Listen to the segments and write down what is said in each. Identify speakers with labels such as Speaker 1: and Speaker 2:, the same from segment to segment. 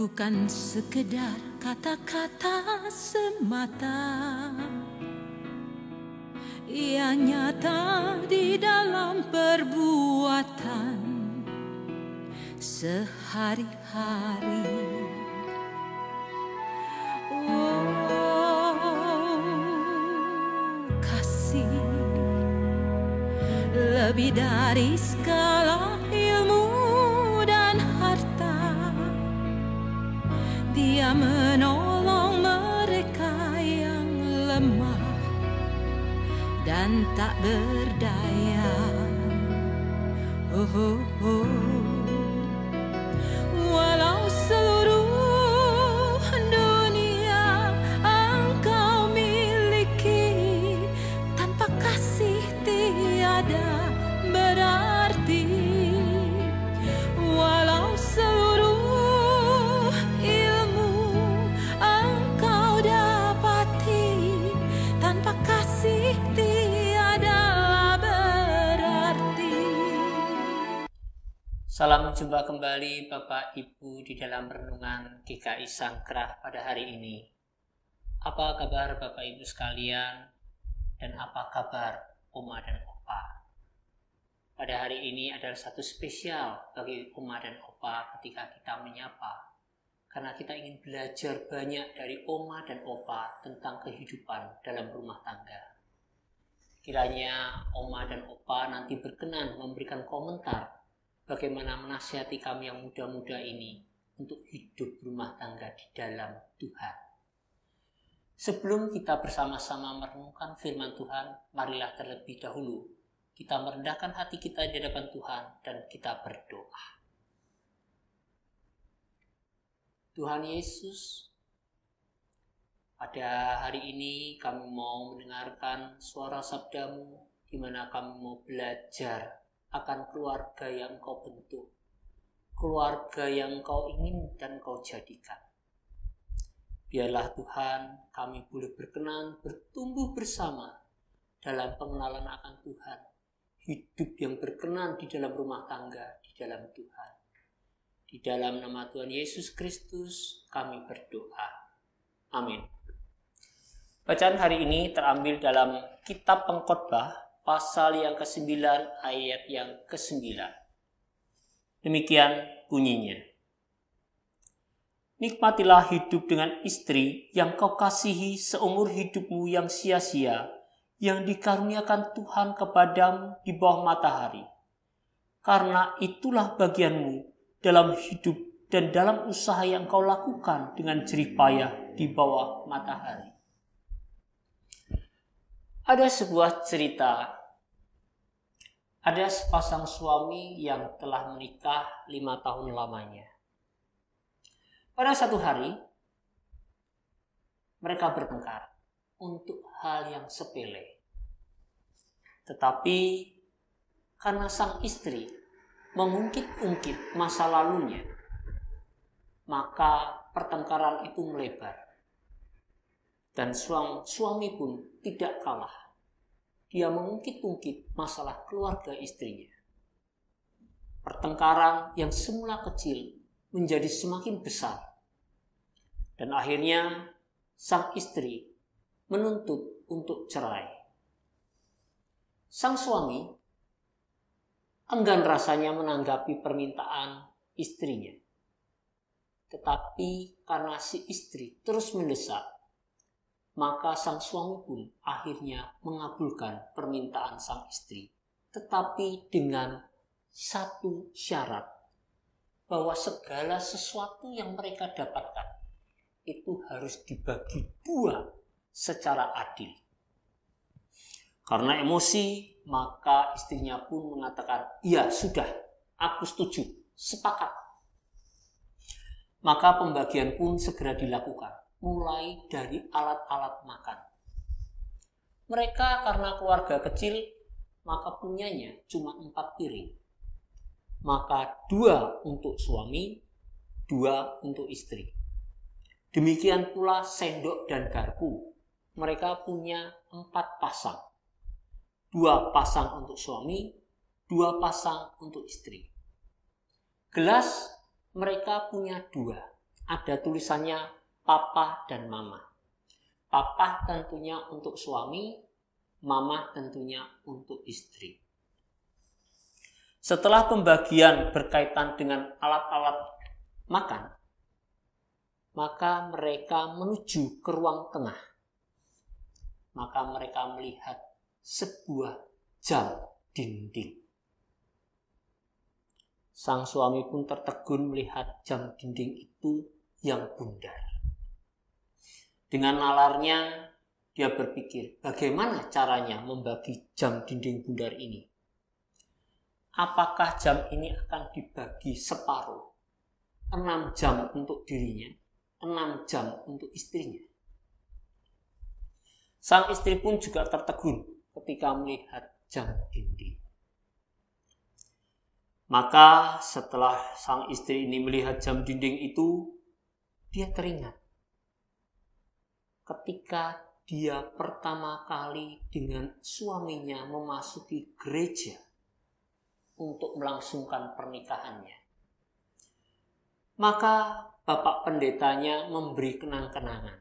Speaker 1: bukan sekedar kata-kata semata. Ia nyata di dalam perbuatan sehari-hari. Kasih lebih dari segala ilmu dan harta. Dia menolong mereka yang lemah dan tak berdaya. Walau seluruh dunia engkau miliki, tanpa kasih tiada berarti. Walau seluruh ilmu engkau dapati, tanpa kasih tiada berarti.
Speaker 2: Salam jumpa kembali Bapak Ibu di dalam renungan GKI Sangkrah pada hari ini. Apa kabar Bapak Ibu sekalian, dan apa kabar Oma dan Opa? Pada hari ini adalah satu spesial bagi Oma dan Opa ketika kita menyapa, karena kita ingin belajar banyak dari Oma dan Opa tentang kehidupan dalam rumah tangga. Kiranya Oma dan Opa nanti berkenan memberikan komentar bagaimana menasihati kami yang muda-muda ini untuk hidup rumah tangga di dalam Tuhan. Sebelum kita bersama-sama merenungkan firman Tuhan, marilah terlebih dahulu kita merendahkan hati kita di hadapan Tuhan dan kita berdoa. Tuhan Yesus, pada hari ini kami mau mendengarkan suara sabda-Mu, di mana kami mau belajar akan keluarga yang Kau bentuk, keluarga yang Kau ingin dan Kau jadikan. Biarlah Tuhan kami boleh berkenan bertumbuh bersama dalam pengenalan akan Tuhan, hidup yang berkenan di dalam rumah tangga, di dalam Tuhan. Di dalam nama Tuhan Yesus Kristus kami berdoa. Amin. Bacaan hari ini terambil dalam Kitab Pengkhotbah pasal yang ke-9 ayat yang ke-9. Demikian bunyinya. Nikmatilah hidup dengan istri yang kau kasihi seumur hidupmu yang sia-sia, yang dikaruniakan Tuhan kepadamu di bawah matahari. Karena itulah bagianmu dalam hidup dan dalam usaha yang kau lakukan dengan jerih payah di bawah matahari. Ada sebuah cerita. Ada sepasang suami yang telah menikah 5 tahun lamanya. Pada satu hari, mereka bertengkar untuk hal yang sepele. Tetapi karena sang istri mengungkit-ungkit masa lalunya, maka pertengkaran itu melebar. Dan suami pun tidak kalah. Dia mengungkit-ungkit masalah keluarga istrinya. Pertengkaran yang semula kecil menjadi semakin besar. Dan akhirnya sang istri menuntut untuk cerai. Sang suami enggan rasanya menanggapi permintaan istrinya. Tetapi karena si istri terus mendesak, maka sang suami pun akhirnya mengabulkan permintaan sang istri. Tetapi dengan satu syarat, bahwa segala sesuatu yang mereka dapatkan itu harus dibagi 2 secara adil. Karena emosi, maka istrinya pun mengatakan, "Ya sudah, aku setuju, sepakat." Maka pembagian pun segera dilakukan, mulai dari alat-alat makan. Mereka karena keluarga kecil, maka punyanya cuma 4 piring. Maka 2 untuk suami, 2 untuk istri. Demikian pula sendok dan garpu. Mereka punya 4 pasang. 2 pasang untuk suami, 2 pasang untuk istri. Gelas mereka punya 2. ada tulisannya papa dan mama. Papa tentunya untuk suami, mama tentunya untuk istri. Setelah pembagian berkaitan dengan alat-alat makan, maka mereka menuju ke ruang tengah. Maka mereka melihat sebuah jam dinding. Sang suami pun tertegun melihat jam dinding itu yang bundar. Dengan nalarnya, dia berpikir, bagaimana caranya membagi jam dinding bundar ini? Apakah jam ini akan dibagi separuh? 6 jam untuk dirinya, 6 jam untuk istrinya. Sang istri pun juga tertegun ketika melihat jam dinding. Maka setelah sang istri ini melihat jam dinding itu, dia teringat ketika dia pertama kali dengan suaminya memasuki gereja untuk melangsungkan pernikahannya. Maka Bapak Pendetanya memberi kenang-kenangan,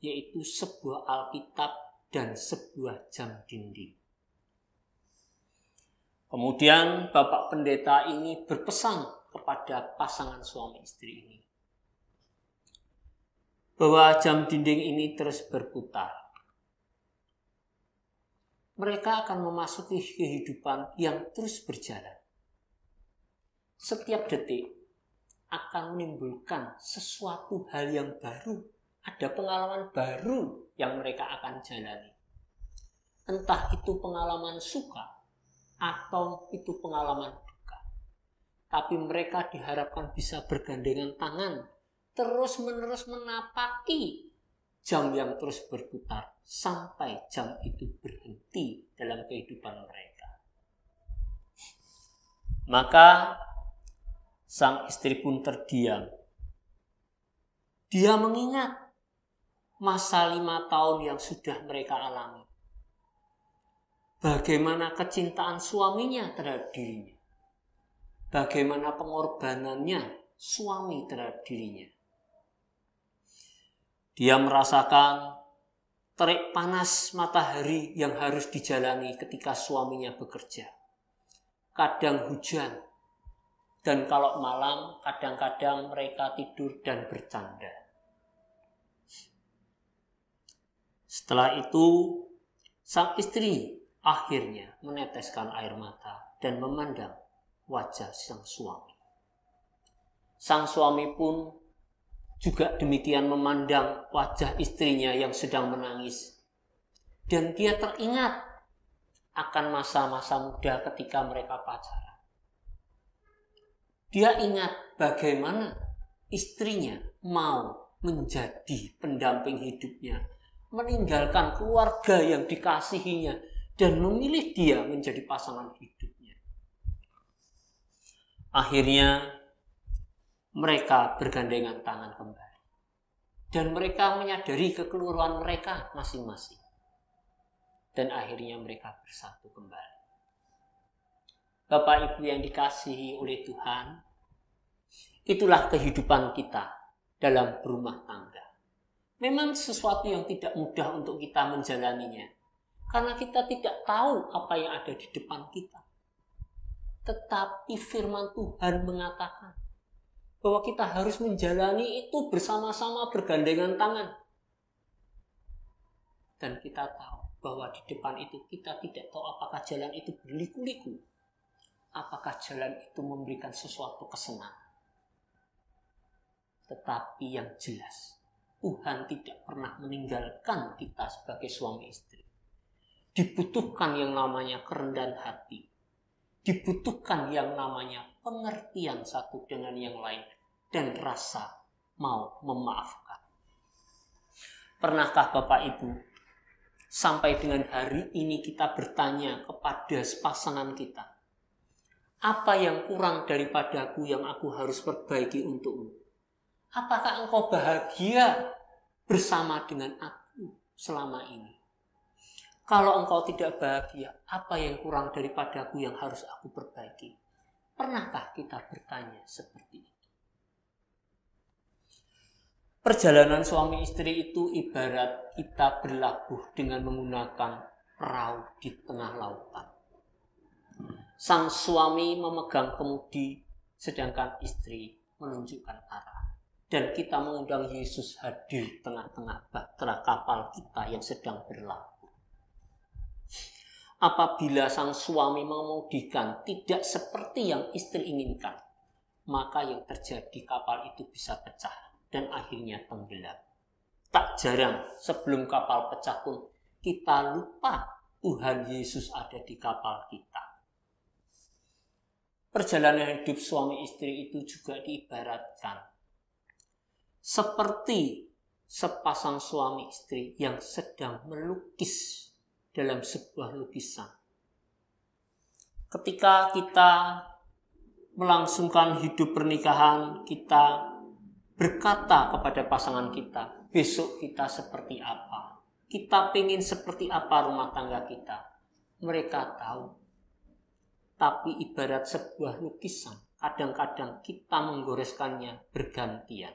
Speaker 2: yaitu sebuah Alkitab dan sebuah jam dinding. Kemudian Bapak Pendeta ini berpesan kepada pasangan suami istri ini, bahwa jam dinding ini terus berputar. Mereka akan memasuki kehidupan yang terus berjalan. Setiap detik akan menimbulkan sesuatu hal yang baru. Ada pengalaman baru yang mereka akan jalani. Entah itu pengalaman suka atau itu pengalaman duka. Tapi mereka diharapkan bisa bergandengan tangan, terus-menerus menapaki jam yang terus berputar sampai jam itu berhenti dalam kehidupan mereka. Maka sang istri pun terdiam. Dia mengingat masa 5 tahun yang sudah mereka alami. Bagaimana kecintaan suaminya terhadap dirinya. Bagaimana pengorbanannya suami terhadap dirinya. Dia merasakan terik panas matahari yang harus dijalani ketika suaminya bekerja. Kadang hujan, dan kalau malam kadang-kadang mereka tidur dan bercanda. Setelah itu, sang istri akhirnya meneteskan air mata dan memandang wajah sang suami. Sang suami pun juga demikian memandang wajah istrinya yang sedang menangis. Dan dia teringat akan masa-masa muda ketika mereka pacaran. Dia ingat bagaimana istrinya mau menjadi pendamping hidupnya, meninggalkan keluarga yang dikasihinya, dan memilih dia menjadi pasangan hidupnya. Akhirnya mereka bergandengan tangan kembali. Dan mereka menyadari kekeliruan mereka masing-masing. Dan akhirnya mereka bersatu kembali. Bapak Ibu yang dikasihi oleh Tuhan, itulah kehidupan kita dalam berumah tangga. Memang sesuatu yang tidak mudah untuk kita menjalaninya. Karena kita tidak tahu apa yang ada di depan kita. Tetapi firman Tuhan mengatakan bahwa kita harus menjalani itu bersama-sama bergandengan tangan. Dan kita tahu bahwa di depan itu kita tidak tahu apakah jalan itu berliku-liku. Apakah jalan itu memberikan sesuatu kesenangan. Tetapi yang jelas, Tuhan tidak pernah meninggalkan kita sebagai suami istri. Dibutuhkan yang namanya kerendahan hati. Dibutuhkan yang namanya pengertian satu dengan yang lain dan rasa mau memaafkan. Pernahkah Bapak Ibu sampai dengan hari ini kita bertanya kepada pasangan kita, apa yang kurang daripadaku yang aku harus perbaiki untukmu? Apakah engkau bahagia bersama dengan aku selama ini? Kalau engkau tidak bahagia, apa yang kurang daripadaku yang harus aku perbaiki? Pernahkah kita bertanya seperti itu? Perjalanan suami istri itu ibarat kita berlabuh dengan menggunakan perahu di tengah lautan. Sang suami memegang kemudi, sedangkan istri menunjukkan arah. Dan kita mengundang Yesus hadir di tengah-tengah bahtera kapal kita yang sedang berlabuh. Apabila sang suami mengemudikan tidak seperti yang istri inginkan, maka yang terjadi kapal itu bisa pecah dan akhirnya tenggelam. Tak jarang sebelum kapal pecah pun kita lupa Tuhan Yesus ada di kapal kita. Perjalanan hidup suami istri itu juga diibaratkan seperti sepasang suami istri yang sedang melukis dalam sebuah lukisan. Ketika kita melangsungkan hidup pernikahan, kita berkata kepada pasangan kita, besok kita seperti apa? Kita ingin seperti apa rumah tangga kita? Mereka tahu. Tapi ibarat sebuah lukisan, kadang-kadang kita menggoreskannya bergantian.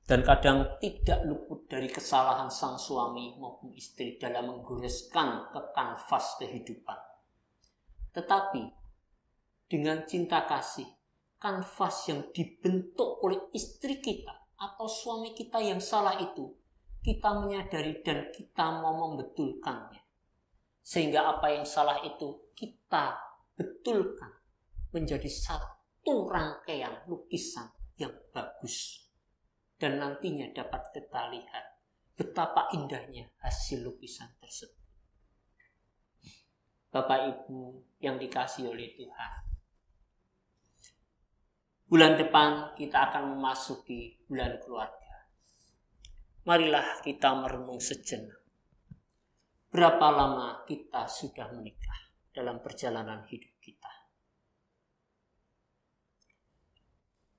Speaker 2: Dan kadang tidak luput dari kesalahan sang suami maupun istri dalam menggoreskan ke kanvas kehidupan. Tetapi dengan cinta kasih, kanvas yang dibentuk oleh istri kita atau suami kita yang salah itu, kita menyadari dan kita mau membetulkannya. Sehingga apa yang salah itu kita betulkan menjadi satu rangkaian lukisan yang bagus. Dan nantinya dapat kita lihat betapa indahnya hasil lukisan tersebut. Bapak Ibu yang dikasihi oleh Tuhan, bulan depan kita akan memasuki bulan keluarga. Marilah kita merenung sejenak. Berapa lama kita sudah menikah dalam perjalanan hidup kita?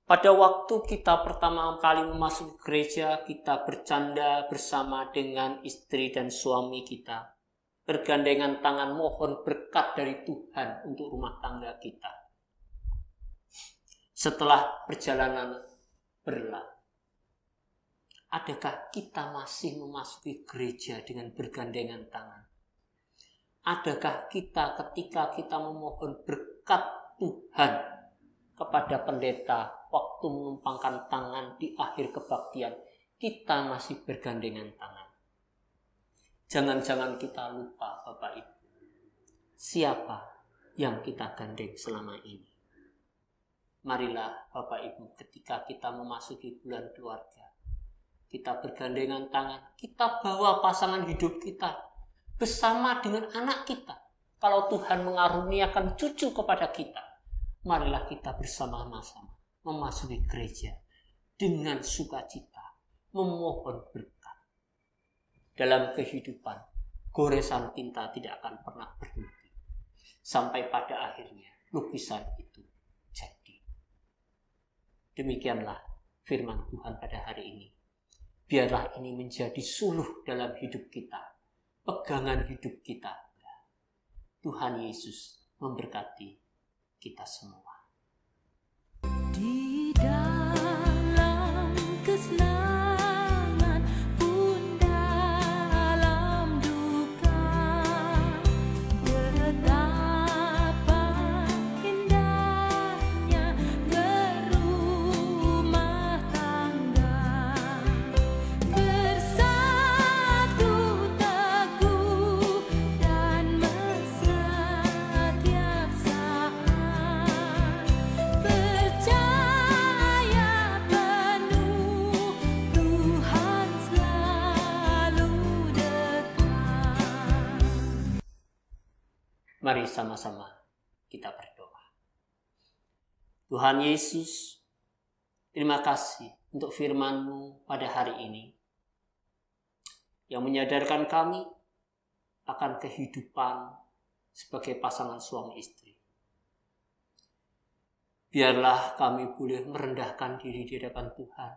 Speaker 2: Pada waktu kita pertama kali memasuki gereja, kita bercanda bersama dengan istri dan suami kita. Bergandengan tangan mohon berkat dari Tuhan untuk rumah tangga kita. Setelah perjalanan berlalu, adakah kita masih memasuki gereja dengan bergandengan tangan? Adakah kita ketika kita memohon berkat Tuhan kepada pendeta waktu menumpangkan tangan di akhir kebaktian, kita masih bergandengan tangan? Jangan-jangan kita lupa Bapak Ibu, siapa yang kita gandeng selama ini? Marilah Bapak Ibu ketika kita memasuki bulan keluarga, kita bergandengan tangan, kita bawa pasangan hidup kita bersama dengan anak kita. Kalau Tuhan mengaruniakan cucu kepada kita, marilah kita bersama-sama memasuki gereja dengan sukacita, memohon berkat. Dalam kehidupan, goresan tinta tidak akan pernah berhenti. Sampai pada akhirnya, lukisan itu jadi. Demikianlah firman Tuhan pada hari ini. Biarlah ini menjadi suluh dalam hidup kita, pegangan hidup kita. Tuhan Yesus memberkati kita semua.
Speaker 1: Di dalam kesenangan pun dalam duka, betapa indahnya berumah tangga, bersatu teguh dan mesra tiap saat. Percaya penuh Tuhan selalu dekat.
Speaker 2: Mari sama-sama kita berdoa. Tuhan Yesus, terima kasih untuk firman-Mu pada hari ini yang menyadarkan kami akan kehidupan sebagai pasangan suami istri. Biarlah kami boleh merendahkan diri di hadapan Tuhan,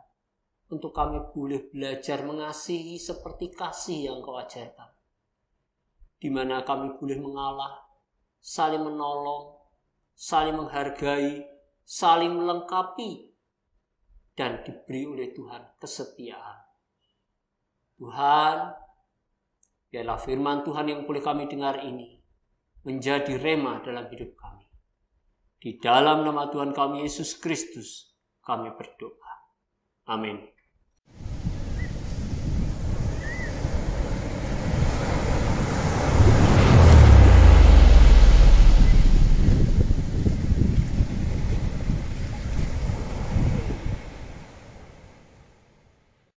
Speaker 2: untuk kami boleh belajar mengasihi seperti kasih yang Kau ajarkan, di mana kami boleh mengalah, saling menolong, saling menghargai, saling melengkapi, dan diberi oleh Tuhan kesetiaan. Tuhan, biarlah firman Tuhan yang boleh kami dengar ini menjadi rema dalam hidup kami. Di dalam nama Tuhan kami Yesus Kristus kami berdoa. Amin.